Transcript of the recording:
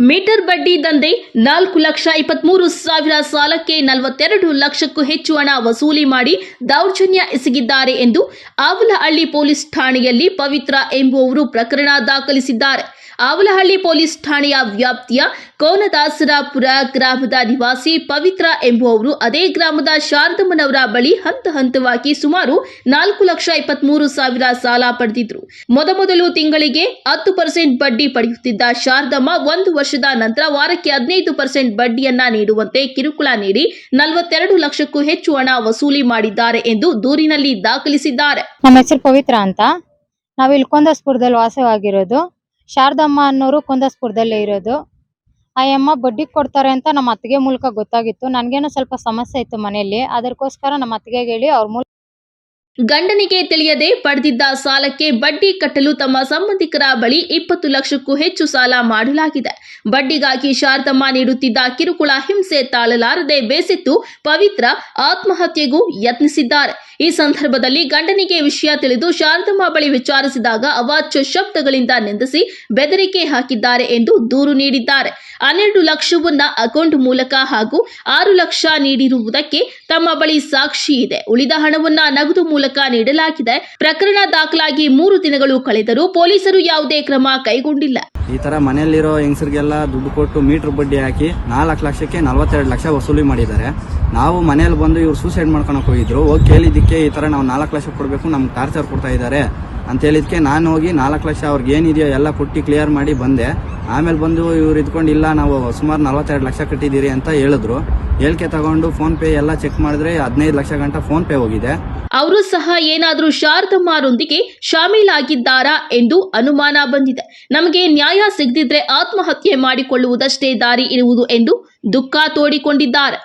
Metre ಬಡ್ಡಿ ದಂಧೆ 4,23,000 ಸಾಲಕ್ಕೆ 42 ಲಕ್ಷಕ್ಕೂ ಹೆಚ್ಚು ಹಣ ವಸೂಲಿ ಮಾಡಿ ದೌರ್ಜನ್ಯ ಎಸಗಿದ್ದಾರೆ ಎಂದು ಆವಲಹಳ್ಳಿ ಪೊಲೀಸ್ ಠಾಣೆಯಲ್ಲಿ ಪವಿತ್ರ ಎಂಬುವವರು ಪ್ರಕರಣ ದಾಖಲಿಸಿದ್ದಾರೆ. ಆವಲಹಳ್ಳಿ ಪೊಲೀಸ್ ಠಾಣೆಯ ವ್ಯಾಪ್ತಿಯ ಕೋನದಾಸರಾಪುರ ಗ್ರಾಮದ ನಿವಾಸಿ ಪವಿತ್ರ ಎಂಬುವವರು ಅದೇ ಗ್ರಾಮದ ಶಾರದಮ್ಮನವರ ಬಳಿ ಹಂತ ಹಂತವಾಗಿ ಸುಮಾರು 4,23,000 ಸಾಲ ಪಡೆದಿದ್ರು. ಮೊದಲು ತಿಂಗಳಿಗೆ 10% ಬಡ್ಡಿ ಪಡೆಯುತ್ತಿದ್ದ ಶಾರದಮ್ಮ 1 ವರ್ಷದ ನಂತರ ವಾರಕ್ಕೆ 15% ಬಡ್ಡಿಯನ್ನ ನೀಡುವಂತೆ ಕಿರುಕುಳ ನೀಡಿ 42 ಲಕ್ಷಕ್ಕೂ ಹೆಚ್ಚು ಹಣ ವಸೂಲಿ ಮಾಡಿದ್ದಾರೆ ಎಂದು ದೂರಿನಲ್ಲಿ ದಾಖಲಿಸಿದ್ದಾರೆ. ನಮ್ಮ ಹೆಸರು ಪವಿತ್ರ ಅಂತ. ನಾವು ಇಲ್ಲಿ ಕೊಂದಾಸ್ಪುರದಲ್ಲಿ ವಾಸವಾಗಿರೋದು. ಶಾರದಮ್ಮ ಅನ್ನೋರು ಕೊಂದಾಸ್ಪುರದಲ್ಲೇ ಇರೋದು. ಆ ಅಮ್ಮ ಬಡ್ಡಿ ಕೊಡ್ತಾರೆ ಅಂತ ನಮ್ಮ ಅತ್ತಿಗೆ ಮೂಲಕ ಗೊತ್ತಾಗಿತ್ತು. ನನ್ಗೇನೋ ಸ್ವಲ್ಪ ಸಮಸ್ಯೆ ಇತ್ತು ಮನೆಯಲ್ಲಿ. ಅದಕ್ಕೋಸ್ಕರ ನಮ್ಮ ಅತ್ತಿಗೆ ಹೇಳಿ ಅವ್ರ ಮೂಲಕ ಗಂಡನಿಗೆ ತಿಳಿಯದೆ ಪಡೆದಿದ್ದ ಸಾಲಕ್ಕೆ ಬಡ್ಡಿ ಕಟ್ಟಲು ತಮ್ಮ ಸಂಬಂಧಿಕರ ಬಳಿ 20 ಲಕ್ಷಕ್ಕೂ ಹೆಚ್ಚು ಸಾಲ ಮಾಡಲಾಗಿದೆ. ಬಡ್ಡಿಗಾಗಿ ಶಾರದಮ್ಮ ನೀಡುತ್ತಿದ್ದ ಕಿರುಕುಳ ಹಿಂಸೆ ತಾಳಲಾರದೆ ಬೇಸತ್ತು ಪವಿತ್ರ ಆತ್ಮಹತ್ಯೆಗೂ ಯತ್ನಿಸಿದ್ದಾರೆ. ಈ ಸಂದರ್ಭದಲ್ಲಿ ಗಂಡನಿಗೆ ವಿಷಯ ತಿಳಿದು ಶಾರದಮ್ಮ ಬಳಿ ವಿಚಾರಿಸಿದಾಗ ಅವಾಚ್ಯ ಶಬ್ದಗಳಿಂದ ನಿಂದಿಸಿ ಬೆದರಿಕೆ ಹಾಕಿದ್ದಾರೆ ಎಂದು ದೂರು ನೀಡಿದ್ದಾರೆ. 12 ಲಕ್ಷವನ್ನ ಅಕೌಂಟ್ ಮೂಲಕ ಹಾಗೂ 6 ಲಕ್ಷ ನೀಡಿರುವುದಕ್ಕೆ ತಮ್ಮ ಬಳಿ ಸಾಕ್ಷಿ ಇದೆ. ಉಳಿದ ಹಣವನ್ನ ನಗದು ಮೂಲಕ ನೀಡಲಾಗಿದೆ. ಪ್ರಕರಣ ದಾಖಲಾಗಿ 3 ದಿನಗಳು ಕಳೆದರೂ ಪೊಲೀಸರು ಯಾವುದೇ ಕ್ರಮ ಕೈಗೊಂಡಿಲ್ಲ. ಈ ತರ ಮನೆಯಲ್ಲಿರೋ ಹೆಂಗಸರಿಗೆಲ್ಲ ದುಡ್ಡು ಕೊಟ್ಟು ಮೀಟರ್ ಬಡ್ಡಿ ಹಾಕಿ 4 ಲಕ್ಷಕ್ಕೆ 42 ಲಕ್ಷ ವಸೂಲಿ ಮಾಡಿದ್ದಾರೆ. ನಾವು ಮನೇಲಿ ಬಂದು ಇವ್ರು ಸೂಸೈಡ್ ಮಾಡ್ಕೊಳಕ್ ಹೋಗಿದ್ರು. ಹೋಗಿ ಕೇಳಿದ್ದಕ್ಕೆ ಈ ತರ ನಾವು 4 ಲಕ್ಷ ಕೊಡಬೇಕು, ನಮ್ಗೆ ಟಾರ್ಚರ್ ಕೊಡ್ತಾ ಇದ್ದಾರೆ ಅಂತ ಹೇಳಿದ್ಕೆ ನಾನು ಹೋಗಿ 4 ಲಕ್ಷ ಅವ್ರಿಗೆ ಏನಿದೆಯೋ ಎಲ್ಲ ಕೊಟ್ಟು ಕ್ಲಿಯರ್ ಮಾಡಿ ಬಂದೆ. ಆಮೇಲೆ ಬಂದು ಇವ್ರು ಇದ್ಕೊಂಡು ಇಲ್ಲ ನಾವು ಸುಮಾರು 42 ಲಕ್ಷ ಕಟ್ಟಿದ್ದೀರಿ ಅಂತ ಹೇಳಿದ್ರು. ಹೇಳಿಕೆ ತಗೊಂಡು ಫೋನ್ ಪೇ ಎಲ್ಲ ಚೆಕ್ ಮಾಡಿದ್ರೆ 15 ಲಕ್ಷ ಗಂಟ ಫೋನ್ ಪೇ ಹೋಗಿದೆ. ಅವರು ಸಹ ಏನಾದರೂ ಶಾರದಮ್ಮರೊಂದಿಗೆ ಶಾಮೀಲಾಗಿದ್ದಾರಾ ಎಂದು ಅನುಮಾನ ಬಂದಿದೆ. ನಮಗೆ ನ್ಯಾಯ ಸಿಗದಿದ್ರೆ ಆತ್ಮಹತ್ಯೆ ಮಾಡಿಕೊಳ್ಳುವುದಷ್ಟೇ ದಾರಿ ಇರುವುದು ಎಂದು ದುಃಖ ತೋಡಿಕೊಂಡಿದ್ದಾರೆ.